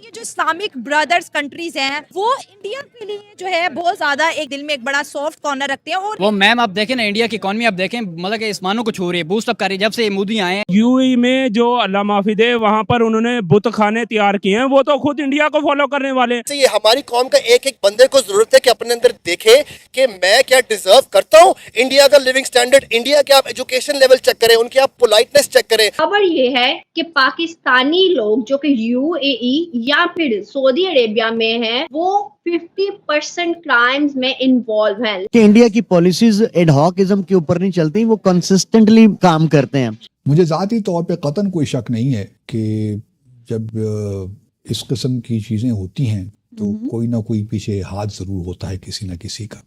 ये जो Islamic brothers countries हैं वो इंडिया के लिए जो है बहुत ज्यादा एक दिल में एक बड़ा सॉफ्ट कॉर्नर रखते हैं। और वो मैम आप देखें ना, इंडिया की इकॉनमी आप देखें, मतलब कि आसमानों को छू रही है, बूस्ट अप कर रही है जब से मोदी आए हैं। यूएई में जो अल्लाह माफी दे वहाँ पर उन्होंने बुत खाने तैयार किए हैं, वो तो खुद इंडिया को फॉलो करने वाले। ये हमारी कौम का एक एक बंदे को जरूरत है कि अपने अंदर देखे कि मैं क्या डिजर्व करता हूँ। इंडिया का लिविंग स्टैंडर्ड, इंडिया के आप एजुकेशन लेवल चेक करें, उनकी आप पोलाइटनेस चेक करें। खबर ये है कि पाकिस्तानी लोग जो कि यूएई या फिर सऊदी अरेबिया में हैं, वो 50% क्राइम्स में इन्वॉल्व हैं। कि इंडिया की पॉलिसीज एडहॉकिज्म के ऊपर नहीं चलती, वो कंसिस्टेंटली काम करते हैं। मुझे ज़ाती तौर पे कतन कोई शक नहीं है कि जब इस किस्म की चीज़ें होती हैं तो कोई ना कोई पीछे हाथ ज़रूर होता है किसी न किसी का।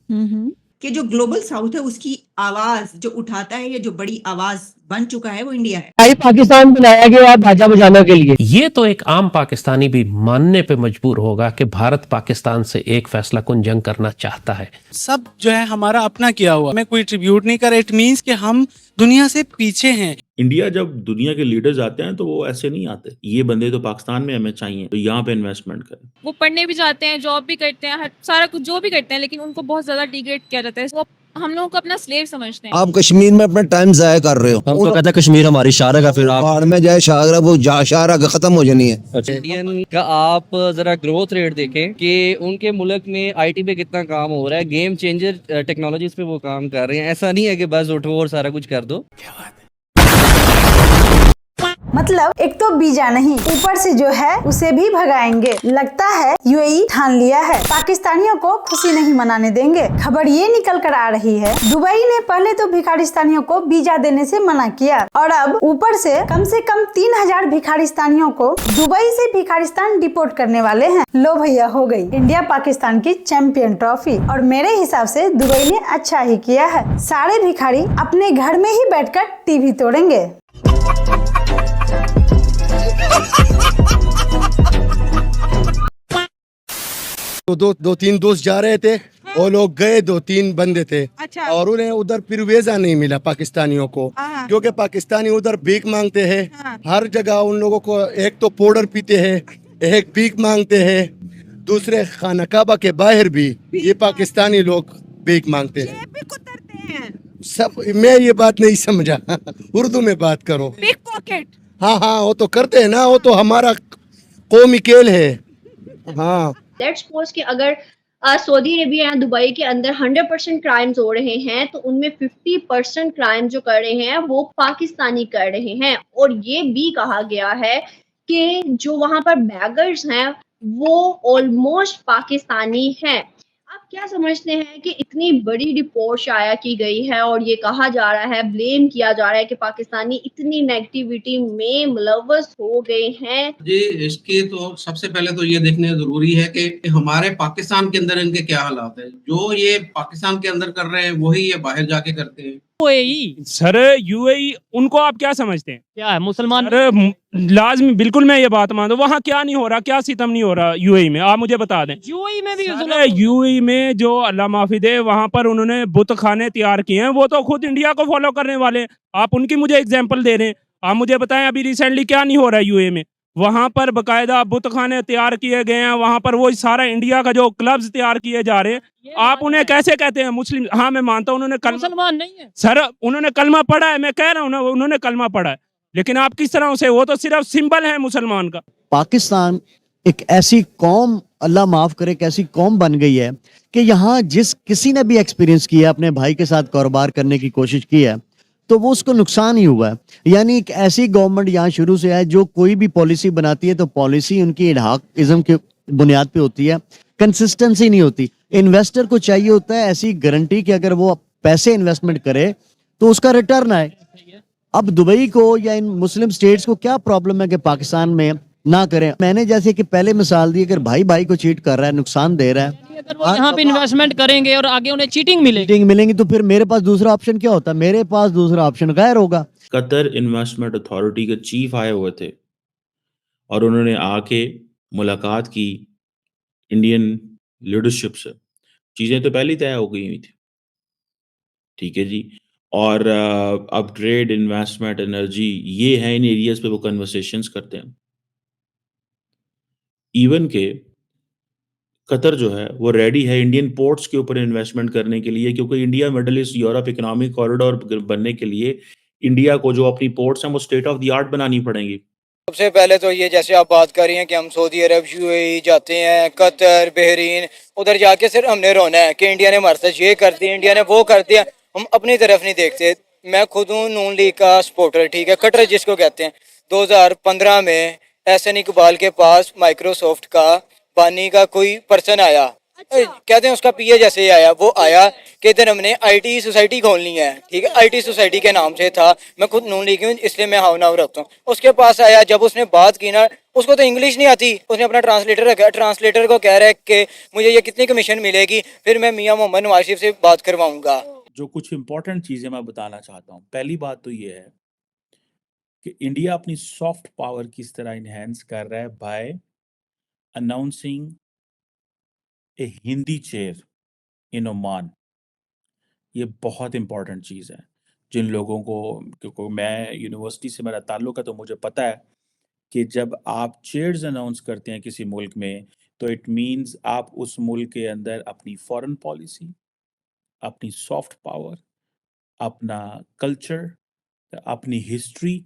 कि जो ग्लोबल साउथ है उसकी आवाज जो उठाता है, ये जो बड़ी आवाज बन चुका है, वो इंडिया है। पाकिस्तान बनाया गया बाजा बजाने के लिए। ये तो एक आम पाकिस्तानी भी मानने पे मजबूर होगा कि भारत पाकिस्तान से एक फैसला कुन जंग करना चाहता है। सब जो है हमारा अपना किया हुआ, हमें कोई ट्रिब्यूट नहीं करे। इट मींस कि हम दुनिया से पीछे हैं। इंडिया जब दुनिया के लीडर्स आते हैं तो वो ऐसे नहीं आते, ये बंदे तो पाकिस्तान में हमें चाहिए, तो यहाँ पे इन्वेस्टमेंट करें। वो पढ़ने भी जाते हैं, जॉब भी करते हैं, सारा कुछ जो भी करते हैं, लेकिन उनको बहुत ज्यादा डिग्रेड किया जाता है। वो हम लोगों को अपना स्लेव समझते हैं। आप कश्मीर में अपना टाइम जाया कर रहे हो। हम तो कहते हैं कश्मीर हमारी शाहरा, फिर आप पहाड़ में जाए शाहरा, वो शाहरा खत्म हो जानी है। इंडियन का आप जरा ग्रोथ रेट देखें कि उनके मुल्क में आईटी पे कितना काम हो रहा है, गेम चेंजर टेक्नोलॉजीज पे वो काम कर रहे हैं। ऐसा नहीं है कि बस उठो और सारा कुछ कर दो। मतलब एक तो बीजा नहीं, ऊपर से जो है उसे भी भगाएंगे। लगता है यूएई ठान लिया है, पाकिस्तानियों को खुशी नहीं मनाने देंगे। खबर ये निकल कर आ रही है, दुबई ने पहले तो भिखारिस्तानियों को वीजा देने से मना किया और अब ऊपर से कम 3000 भिखारिस्तानियों को दुबई से भिखारिस्तान डिपोर्ट करने वाले हैं। लो भैया, हो गई इंडिया पाकिस्तान की चैंपियन ट्रॉफी। और मेरे हिसाब से दुबई ने अच्छा ही किया है। सारे भिखारी अपने घर में ही बैठकर टीवी तोड़ेंगे। तो दो तीन दोस्त जा रहे थे, वो लोग गए, 2-3 बंदे थे। अच्छा। और उन्हें उधर फिर वीजा नहीं मिला पाकिस्तानियों को, क्योंकि पाकिस्तानी उधर भीख मांगते हैं। हर जगह उन लोगों को एक तो पाउडर पीते हैं, एक भीख मांगते हैं, दूसरे खाना काबा के बाहर भी ये पाकिस्तानी लोग भीख मांगते हैं। सब मैं ये बात नहीं समझा। उर्दू में बात करो। Pick pocket. हाँ, वो तो करते हैं ना, वो तो हमारा कौमी खेल है। हाँ, लेट्स सपोज कि अगर सऊदी अरेबिया या दुबई के अंदर 100% क्राइम्स हो रहे हैं, तो उनमें 50% क्राइम जो कर रहे हैं वो पाकिस्तानी कर रहे हैं। और ये भी कहा गया है कि जो वहां पर बैगर्स हैं वो ऑलमोस्ट पाकिस्तानी हैं। आप क्या समझते हैं कि इतनी बड़ी रिपोर्ट शाया की गई है और ये कहा जा रहा है, ब्लेम किया जा रहा है कि पाकिस्तानी इतनी नेगेटिविटी में मुलव्वस हो गए हैं? जी, इसके तो सबसे पहले तो ये देखने जरूरी है कि हमारे पाकिस्तान के अंदर इनके क्या हालात है। जो ये पाकिस्तान के अंदर कर रहे हैं वही ये बाहर जाके करते हैं। सर यूएई उनको आप क्या समझते हैं? क्या है मुसलमान? लाजमी, बिल्कुल मैं ये बात मानता हूँ। वहाँ क्या नहीं हो रहा, क्या सितम नहीं हो रहा यूएई में, आप मुझे बता दें। यूएई में भी यूएई में जो अल्लाह माफी दे वहाँ पर उन्होंने बुत खाने तैयार किए हैं, वो तो खुद इंडिया को फॉलो करने वाले। आप उनकी मुझे एग्जाम्पल दे रहे हैं। आप मुझे बताएं अभी रिसेंटली क्या नहीं हो रहा है यूएई में। वहाँ पर बकायदा बुत खाने तैयार किए गए हैं, वहाँ पर वो सारा इंडिया का जो क्लब्स तैयार किए जा रहे हैं। आप उन्हें कैसे कहते हैं मुस्लिम? हाँ, मैं मानता हूँ उन्होंने मुसलमान नहीं है सर, उन्होंने कलमा पढ़ा है, मैं कह रहा हूँ ना, उन्होंने कलमा पढ़ा है, लेकिन आप किस तरह से, वो तो सिर्फ सिंबल है मुसलमान का। पाकिस्तान एक ऐसी कौम, अल्लाह माफ करे, एक ऐसी कौम बन गई है कि यहाँ जिस किसी ने भी एक्सपीरियंस किया, अपने भाई के साथ कारोबार करने की कोशिश की है, तो वो उसको नुकसान ही हुआ है। यानी एक ऐसी गवर्नमेंट यहाँ शुरू से है जो कोई भी पॉलिसी बनाती है तो पॉलिसी उनकी इल्हाकिज्म की बुनियाद पे होती है, कंसिस्टेंसी नहीं होती। इन्वेस्टर को चाहिए होता है ऐसी गारंटी कि अगर वो पैसे इन्वेस्टमेंट करे तो उसका रिटर्न आए। अब दुबई को या इन मुस्लिम स्टेट्स को क्या प्रॉब्लम है कि पाकिस्तान में ना करें? मैंने जैसे कि पहले मिसाल दी, अगर भाई भाई को चीट कर रहा है, नुकसान दे रहा है, अगर वो यहाँ पे इन्वेस्टमेंट करेंगे और आगे उन्हें चीटिंग मिलेंगी तो फिर मेरे पास दूसरा ऑप्शन क्या होता है? मेरे पास दूसरा ऑप्शन गैर होगा। कतर इन्वेस्टमेंट अथॉरिटी के चीफ आए हुए थे और उन्होंने आके मुलाकात की इंडियन लीडरशिप से। चीज़ें तो पहले ही तय हो गई हुई थी, ठीक है जी। और अब ट्रेड, इन्वेस्टमेंट, एनर्जी, ये है इन एरियाज पे वो कन्वर्सेशंस करते हैं। इवन के कतर जो है वो रेडी है इंडियन पोर्ट्स के ऊपर इन्वेस्टमेंट करने के लिए, क्योंकि India middle east Europe economic corridor बनने के लिए इंडिया को जो अपनी पोर्ट्स हैं वो स्टेट ऑफ द आर्ट बनानी पड़ेंगी। सबसे पहले तो ये जैसे आप बात कर रही हैं कि हम सऊदी अरब, यूएई जाते हैं, कतर, बहरीन, उधर जाके सिर्फ हमने रोना है कि इंडिया ने हमारे साथ ये कर दिया, इंडिया ने वो कर दिया, हम अपनी तरफ नहीं देखते। मैं खुद हूँ नून लीग का सपोर्टर, ठीक है, कटर जिसको कहते हैं। 2015 में एहसन इकबाल के पास माइक्रोसॉफ्ट का बानी का कोई पर्सन आया, कहते हैं उसका पीए जैसे ही आया, वो आया कि इधर हमने आईटी सोसाइटी खोलनी है, ठीक है, आईटी सोसाइटी के नाम से था। मैं खुद नून लीग हूँ इसलिए मैं हाव नाव रखता हूँ। उसके पास आया, जब उसने बात की ना, उसको तो इंग्लिश नहीं आती, उसने अपना ट्रांसलेटर रखा, ट्रांसलेटर को कह रहा है कि मुझे ये कितनी कमीशन मिलेगी, फिर मैं मियाँ मोहम्मद नवाज शरीफ से बात करवाऊंगा। जो कुछ इंपॉर्टेंट चीजें मैं बताना चाहता हूँ, पहली बात तो ये है कि इंडिया अपनी सॉफ्ट पावर किस तरह इनहेंस कर रहा है by announcing a Hindi chair in Oman. ये बहुत इंपॉर्टेंट चीज़ है जिन लोगों को, क्योंकि मैं यूनिवर्सिटी से मेरा ताल्लुक है तो मुझे पता है कि जब आप चेयर्स अनाउंस करते हैं किसी मुल्क में तो इट मींस आप उस मुल्क के अंदर अपनी फॉरेन पॉलिसी, अपनी सॉफ्ट पावर, अपना कल्चर, अपनी हिस्ट्री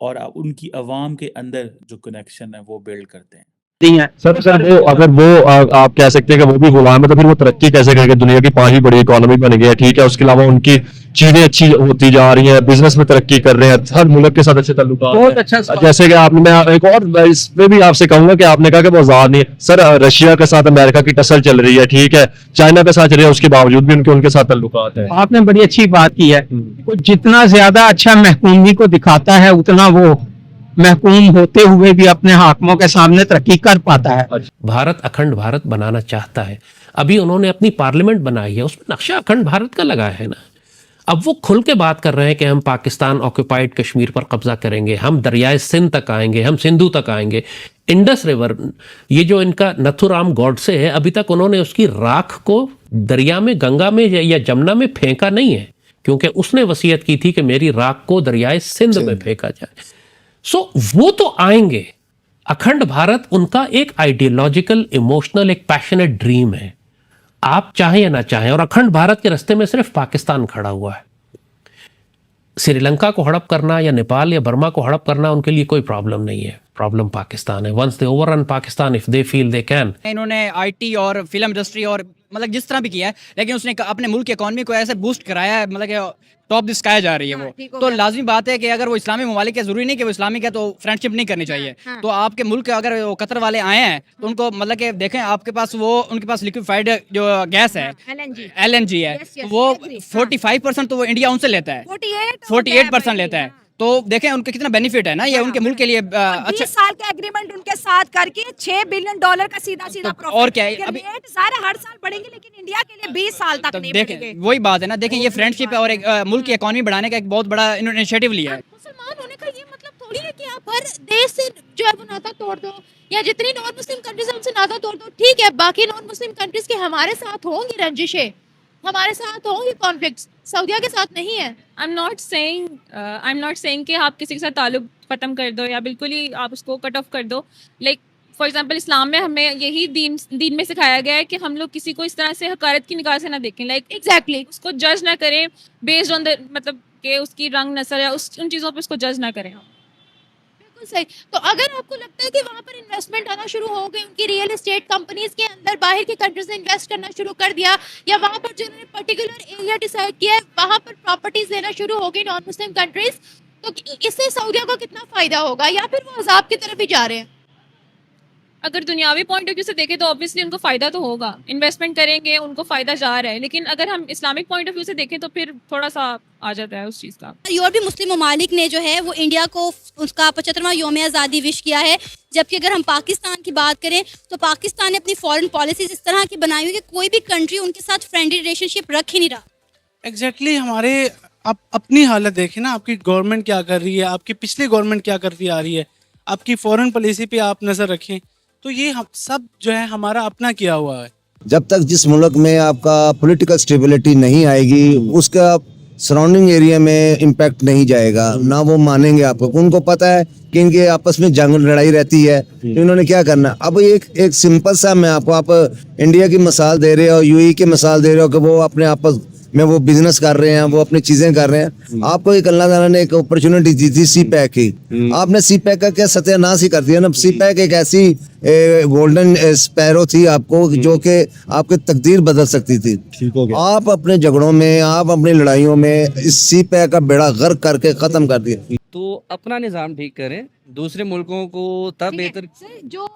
और उनकी अवाम के अंदर जो कनेक्शन है वो बिल्ड करते हैं। सर वो अगर वो आप कह सकते हैं कि वो भी गुलाम है तो फिर वो तरक्की कैसे करेंगे? दुनिया की 5वीं बड़ी इकोनॉमी बन गई है, ठीक है, उसके अलावा उनकी चीजें अच्छी होती जा रही हैं, बिजनेस में तरक्की कर रहे हैं, हर मुल्क के साथ अच्छे ताल्लुकात हैं। बहुत अच्छा जैसे कि आपने, मैं एक और इसमें भी आपसे कहूंगा कि आपने कहा कि वो आजाद नहीं है। सर रशिया के साथ अमेरिका की टसल चल रही है, ठीक है, चाइना के साथ चल रही है, उसके बावजूद भी उनके साथ ताल्लुकात है। आपने बड़ी अच्छी बात की है। वो जितना ज्यादा अच्छा महकूमी को दिखाता है उतना वो महकूम होते हुए भी अपने हाकिमों के सामने तरक्की कर पाता है। भारत अखंड भारत बनाना चाहता है। अभी उन्होंने अपनी पार्लियामेंट बनाई है, उसमें नक्शा अखंड भारत का लगा है ना। अब वो खुल के बात कर रहे हैं कि हम पाकिस्तान ऑक्यूपाइड कश्मीर पर कब्जा करेंगे, हम दरियाए सिंध तक आएंगे, हम सिंधु तक आएंगे, इंडस रिवर। ये जो इनका नथुराम गॉडसे है, अभी तक उन्होंने उसकी राख को दरिया में, गंगा में या जमुना में फेंका नहीं है, क्योंकि उसने वसीयत की थी कि मेरी राख को दरियाए सिंध में फेंका जाए। सो वो तो आएंगे। अखंड भारत उनका एक आइडियोलॉजिकल, इमोशनल, एक पैशनेट ड्रीम है, आप चाहें या ना चाहें। और अखंड भारत के रास्ते में सिर्फ पाकिस्तान खड़ा हुआ है। श्रीलंका को हड़प करना या नेपाल या बर्मा को हड़प करना उनके लिए कोई प्रॉब्लम नहीं है, प्रॉब्लम पाकिस्तान है। Once they overrun Pakistan if they feel they can. इन्होंने आईटी और फिल्म इंडस्ट्री और मतलब जिस तरह भी किया है, लेकिन उसने अपने मुल्क की इकॉनमी को ऐसे बूस्ट कराया है, मतलब कि टॉप द स्काई जा रही है वो। तो लाजमी बात है कि अगर वो इस्लामी ममालिक है, जरूरी नहीं कि वो इस्लामिक है तो फ्रेंडशिप नहीं करनी चाहिए। तो आपके मुल्क अगर वो कतर वाले आए हैं तो उनको मतलब कि देखें, आपके पास वो, उनके पास लिक्विफाइड जो गैस है, LNG है, वो 45% तो वो इंडिया उनसे लेता है, 48% लेता है। तो देखें उनके कितना बेनिफिट है ना, ये उनके मुल्क के लिए अच्छा। 20 साल का एग्रीमेंट उनके साथ करके $6 बिलियन का सीधा सीधा तो और क्या है, अभी सारे हर साल बढ़ेंगे, लेकिन इंडिया के लिए 20 साल तक नहीं बढ़ेंगे। देखें वही बात है ना, देखें ये फ्रेंडशिप है और एक मुल्क की इकॉनमी बढ़ाने का एक बहुत बड़ा इनिशिएटिव लिया है। मुसलमान होने का ये मतलब थोड़ी है कि आप हर देश से जो है वो नाता तोड़ दो, या जितनी नॉन मुस्लिम कंट्रीज उनसे नाता तोड़ दो। ठीक है, बाकी नॉन मुस्लिम कंट्रीज के हमारे साथ होंगी रंजिशें, हमारे साथ होंगे कॉन्फ्लिक्ट्स, सऊदीया के साथ नहीं है। आई एम नॉट सेइंग कि आप किसी के साथ ताल्लुक ख़त्म कर दो या बिल्कुल ही आप उसको कट ऑफ कर दो। लाइक फॉर एग्जांपल इस्लाम में हमें यही दीन में सिखाया गया है कि हम लोग किसी को इस तरह से हकारत की निगाह से ना देखें, लाइक एग्जैक्टली उसको जज ना करें बेस्ड ऑन द, मतलब कि उसकी रंग नस्ल या उन चीज़ों पर उसको जज ना करें। बिल्कुल सही। तो अगर आपको लगता है कि वहाँ पर इन्वेस्टमेंट आना शुरू हो गई, उनकी रियल एस्टेट कंपनीज के अंदर बाहर की कंट्रीज ने इन्वेस्ट करना शुरू कर दिया, या वहाँ पर जिन्होंने पर्टिकुलर एरिया डिसाइड किया है वहाँ पर प्रॉपर्टीज देना शुरू हो गई नॉन मुस्लिम कंट्रीज, तो इससे सऊदीया को कितना फायदा होगा, या फिर वो अजाब की तरफ ही जा रहे हैं? अगर दुनियावी पॉइंट ऑफ व्यू से देखें तो ऑब्वियसली उनको फ़ायदा तो होगा, इन्वेस्टमेंट करेंगे, उनको फ़ायदा जा रहा है। लेकिन अगर हम इस्लामिक पॉइंट ऑफ व्यू से देखें तो फिर थोड़ा सा आ जाता है उस चीज़ का। यूरोपीय मुस्लिम ममालिक ने जो है वो इंडिया को उसका 75वां यौम आज़ादी विश किया है, जबकि अगर हम पाकिस्तान की बात करें तो पाकिस्तान ने अपनी फॉरेन पॉलिसीज इस तरह की बनाई हुई कि कोई भी कंट्री उनके साथ फ्रेंडली रिलेशनशिप रख ही नहीं रहा। एग्जैक्टली हमारे आप अपनी हालत देखें ना, आपकी गवर्नमेंट क्या कर रही है, आपकी पिछली गवर्नमेंट क्या करती आ रही है, आपकी फॉरेन पॉलिसी पे आप नज़र रखें, तो ये हम सब जो है हमारा अपना किया हुआ है। जब तक जिस मुल्क में आपका पॉलिटिकल स्टेबिलिटी नहीं आएगी, उसका सराउंडिंग एरिया में इम्पैक्ट नहीं जाएगा, ना वो मानेंगे आपको। उनको पता है कि इनके आपस में जंग लड़ाई रहती है, तो इन्होंने क्या करना। अब एक सिंपल सा मैं आपको, आप इंडिया की मिसाल दे रहे हो, यूएई की मिसाल दे रहे हो कि वो अपने आपस में वो बिजनेस कर रहे हैं, वो अपनी चीजें कर रहे हैं। आपको एक अल्लाह ताला ने एक अपॉर्चुनिटी दी थी सी पैक की, आपने सी पैक का क्या सत्यानाश ही कर दिया ना। सी पैक एक ऐसी गोल्डन स्पैरो थी आपको, जो कि आपकी तकदीर बदल सकती थी। आप अपने झगड़ों में, आप अपनी लड़ाइयों में इस सी पैक का बेड़ा गर्क करके खत्म कर दिया। तो अपना निज़ाम ठीक करें, दूसरे मुल्कों को तब बेहतर। सर, जो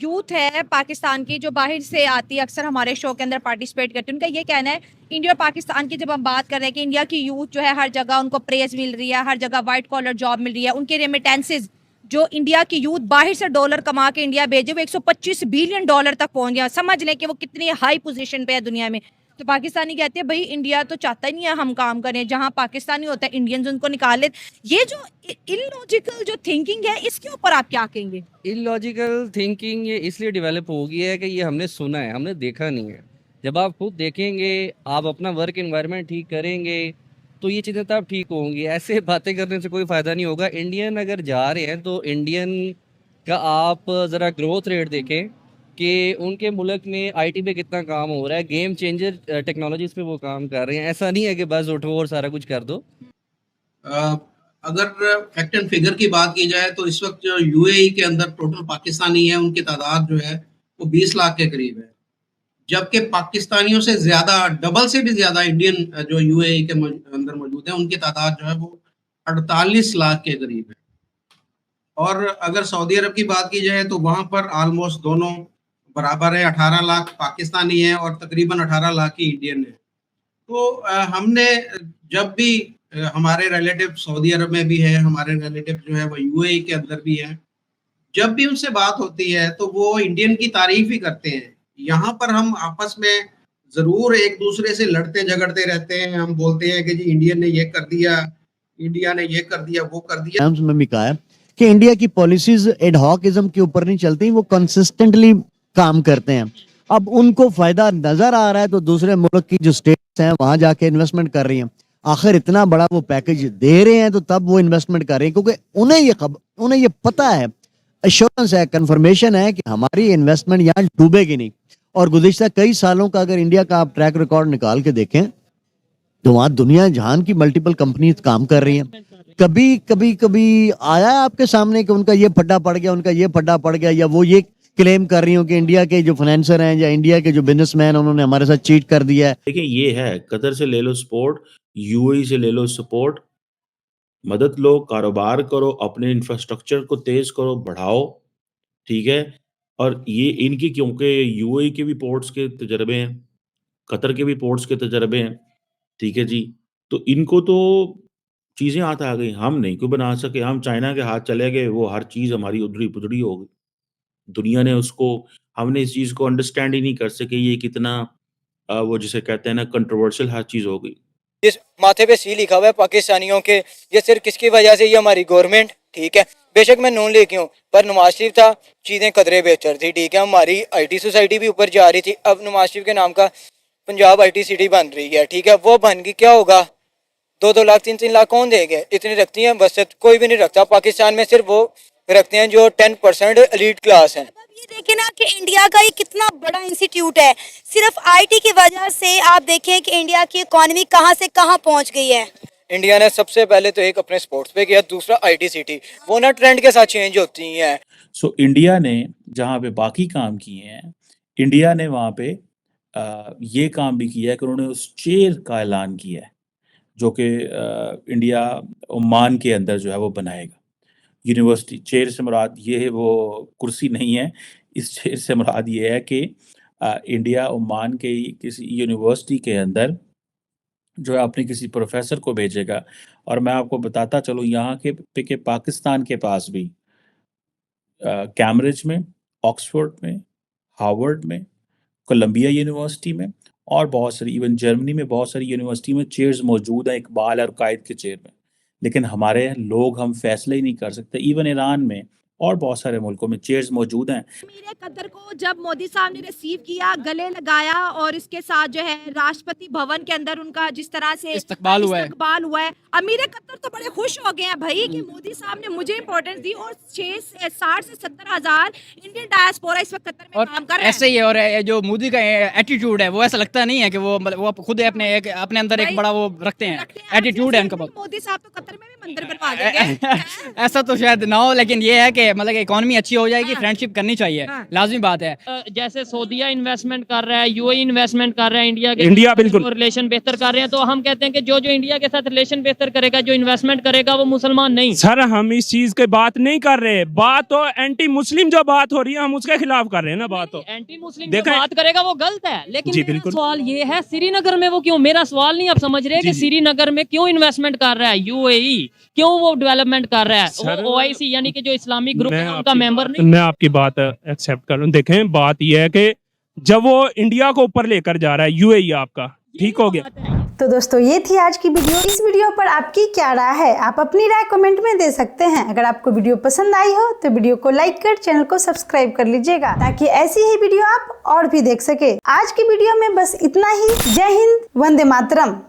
यूथ है पाकिस्तान की, जो बाहर से आती है, अक्सर हमारे शो के अंदर पार्टिसिपेट करती है, उनका ये कहना है, इंडिया और पाकिस्तान की जब हम बात कर रहे हैं कि इंडिया की यूथ जो है हर जगह उनको प्रेज मिल रही है, हर जगह वाइट कॉलर जॉब मिल रही है, उनके रेमिटेंसेज जो इंडिया की यूथ बाहर से डॉलर कमा के इंडिया भेजे वो 125 बिलियन डॉलर तक पहुंच गया। समझ लें कि वो कितनी हाई पोजीशन पे है दुनिया में। तो पाकिस्तानी कहते हैं भाई इंडिया तो चाहता ही नहीं है हम काम करें, जहां पाकिस्तानी होता है इंडियंस उनको निकाल लेते। ये जो इलॉजिकल जो थिंकिंग है, इसके ऊपर आप क्या कहेंगे? इलॉजिकल थिंकिंग ये इसलिए डेवलप हो गई है कि ये हमने सुना है, हमने देखा नहीं है। जब आप खुद देखेंगे, आप अपना वर्क एनवायरनमेंट ठीक करेंगे, तो ये चीज़ें तब ठीक होंगी। ऐसे बातें करने से कोई फ़ायदा नहीं होगा। इंडियन अगर जा रहे हैं तो इंडियन का आप ज़रा ग्रोथ रेट देखें कि उनके मुल्क में आईटी पे कितना काम हो रहा है। गेम चेंजर टेक्नोलॉजीज़ पे वो काम कर रहे हैं। ऐसा नहीं है कि बस उठो और सारा कुछ कर दो। अगर फैक्ट एंड फिगर की बात की जाए तो इस वक्त जो यूएई के अंदर टोटल पाकिस्तानी है, उनकी तादाद जो है वो 20 लाख के करीब है, जबकि पाकिस्तानियों से ज्यादा, डबल से भी ज्यादा इंडियन जो यूएई के अंदर मौजूद है, उनकी तादाद जो है वो 48 लाख के करीब है। और अगर सऊदी अरब की बात की जाए तो वहां पर ऑलमोस्ट दोनों बराबर है, 18 लाख पाकिस्तानी है और तकरीबन 18 लाख ही इंडियन है। तो हमने जब भी हमारे रिलेटिव सऊदी अरब में भी है, हमारे रिलेटिव जो है वो यूएई के अंदर भी है, जब भी उनसे बात होती है तो वो इंडियन की तारीफ ही करते हैं। यहाँ पर हम आपस में जरूर एक दूसरे से लड़ते झगड़ते रहते हैं। हम बोलते हैं कि जी इंडियन ने ये कर दिया, इंडिया ने ये कर दिया, वो कर दिया। में भी कहा है कि इंडिया की पॉलिसीज एडहॉकिज्म के ऊपर नहीं चलती, वो कंसिस्टेंटली काम करते हैं। अब उनको फायदा नजर आ रहा है तो दूसरे मुल्क की जो स्टेट्स हैं वहां जाके इन्वेस्टमेंट कर रही हैं। आखिर इतना बड़ा वो पैकेज दे रहे हैं तो तब वो इन्वेस्टमेंट कर रहे हैं, क्योंकि उन्हें ये पता है, एश्योरेंस है, कंफर्मेशन है कि हमारी इन्वेस्टमेंट यहाँ डूबेगी नहीं। और गुज़िश्ता कई सालों का अगर इंडिया का आप ट्रैक रिकॉर्ड निकाल के देखें तो वहाँ दुनिया जहान की मल्टीपल कंपनीज काम कर रही हैं। कभी आया आपके सामने कि उनका ये फड्डा पड़ गया, उनका ये फड्डा पड़ गया, या वो ये क्लेम कर रही हो कि इंडिया के जो फाइनेंसर हैं या इंडिया के जो बिजनेसमैन उन्होंने हमारे साथ चीट कर दिया है? देखिए, ये है, कतर से ले लो सपोर्ट, यूएई से ले लो सपोर्ट, मदद लो, कारोबार करो, अपने इंफ्रास्ट्रक्चर को तेज करो, बढ़ाओ, ठीक है। और ये इनकी, क्योंकि यूएई के भी पोर्ट्स के तजर्बे हैं, कतर के भी पोर्ट्स के तजर्बे हैं, ठीक है जी। तो इनको तो चीज़ें हाथ आ गई, हम नहीं कोई बना सके। हम चाइना के हाथ चले गए, वो हर चीज़ हमारी उधड़ी-पुधड़ी हो गई। दुनिया ने उसको, हमने इस चीज़ को अंडरस्टैंड ही नहीं कर सके, ये कितना वो जिसे कहते हैं ना कंट्रोवर्शियल हर चीज़ हो गई। जिस माथे पे सी लिखा हुआ है पाकिस्तानियों के, ये सिर्फ किसकी वजह से? ये हमारी गवर्नमेंट, ठीक है। बेशक मैं नून लीग हूँ, पर नवाज शरीफ था, चीज़ें कदरे बेहतर थी, ठीक है। हमारी आईटी सोसाइटी भी ऊपर जा रही थी। अब नवाज शरीफ के नाम का पंजाब आईटी सिटी बन रही है, ठीक है। वो बन गई, क्या होगा? 2-2 लाख 3-3 लाख कौन देंगे? इतनी रखती हैं बस, कोई भी नहीं रखता पाकिस्तान में। सिर्फ वो रखते हैं जो 10% एलीट क्लास हैं। ये देखें ना कि इंडिया का ये कितना बड़ा इंस्टीट्यूट है, सिर्फ आईटी की वजह से आप देखें कि इंडिया की इकोनॉमी कहां से कहां पहुंच गई है। इंडिया ने सबसे पहले तो एक अपने स्पोर्ट्स पे किया, दूसरा आईटी सिटी, वो ना ट्रेंड के साथ चेंज होती हैं। सो इंडिया ने जहाँ पे बाकी काम किए हैं, इंडिया ने वहाँ पे ये काम भी किया है कि उन्होंने उस चेयर का ऐलान किया है, जो कि इंडिया ओमान के अंदर जो है वो बनाएगा। यूनिवर्सिटी चेयर से मुराद ये है, वो कुर्सी नहीं है। इस चेयर से मुराद ये है कि इंडिया ओमान के किसी यूनिवर्सिटी के अंदर जो है अपने किसी प्रोफेसर को भेजेगा। और मैं आपको बताता चलूँ, यहाँ के पाकिस्तान के पास भी कैम्ब्रिज में, ऑक्सफोर्ड में, हार्वर्ड में, कोलंबिया यूनिवर्सिटी में और बहुत सारी, इवन जर्मनी में बहुत सारी यूनिवर्सिटी में चेयर्स मौजूद हैं, इकबाल और कायद के चेयर में। लेकिन हमारे लोग, हम फैसले ही नहीं कर सकते। इवन ईरान में और बहुत सारे मुल्कों में चेयर्स मौजूद हैं। अमीर कतर को जब मोदी साहब ने रिसीव किया, गले लगाया और इसके साथ जो है राष्ट्रपति भवन के अंदर उनका जिस तरह से इस्तकबाल हुआ है, अमीर कतर तो बड़े खुश हो गए हैं भाई कि मोदी साहब ने मुझे इंपॉर्टेंस दी। और 60 से 70 हजार इंडियन डायस्पोरा इस वक्त कतर में काम कर रहे हैं। ऐसे ही है। और जो मोदी का एटीट्यूड है वो ऐसा लगता नहीं है कि वो खुद अपने अंदर एक बड़ा वो रखते हैं, एटीट्यूड है उनका बहुत। मोदी साहब तो कतर में भी मंदिर बनवा देंगे। ऐसा तो शायद ना हो, लेकिन ये है कि मतलब इकोनॉमी अच्छी हो जाएगी, फ्रेंडशिप करनी चाहिए, लाजमी बात है। जैसे सऊदीया इन्वेस्टमेंट कर रहा है, यूएई इन्वेस्टमेंट कर रहा है इंडिया के, इंडिया बिल्कुल रिलेशन बेहतर कर रहे हैं, तो हम कहते हैं कि जो इंडिया के साथ रिलेशन बेहतर करेगा, जो इन्वेस्टमेंट करेगा वो मुसलमान नहीं। सर हम इस चीज के बात नहीं कर रहे, बात तो एंटी मुस्लिम जो बात हो रही है हम उसके खिलाफ कर रहे हैं ना। बात तो एंटी मुस्लिम जो बात करेगा वो गलत है, लेकिन जी, मेरा बिल्कुल। सवाल ये है श्रीनगर में वो क्यों, मेरा सवाल नहीं आप समझ रहे कि श्रीनगर में क्यों इन्वेस्टमेंट कर रहा है यूएई, क्यों वो डेवलपमेंट कर रहा है, वो ओआईसी यानी कि जो इस्लामिक ग्रुप है उनका मेंबर नहीं। मैं आपकी बात एक्सेप्ट कर लूं। देखें बात यह है कि जब वो इंडिया को ऊपर लेकर जा रहा है यूएई आपका, ठीक हो गया। तो दोस्तों ये थी आज की वीडियो। इस वीडियो पर आपकी क्या राय है, आप अपनी राय कमेंट में दे सकते हैं। अगर आपको वीडियो पसंद आई हो तो वीडियो को लाइक कर चैनल को सब्सक्राइब कर लीजिएगा, ताकि ऐसी ही वीडियो आप और भी देख सके। आज की वीडियो में बस इतना ही। जय हिंद, वंदे मातरम।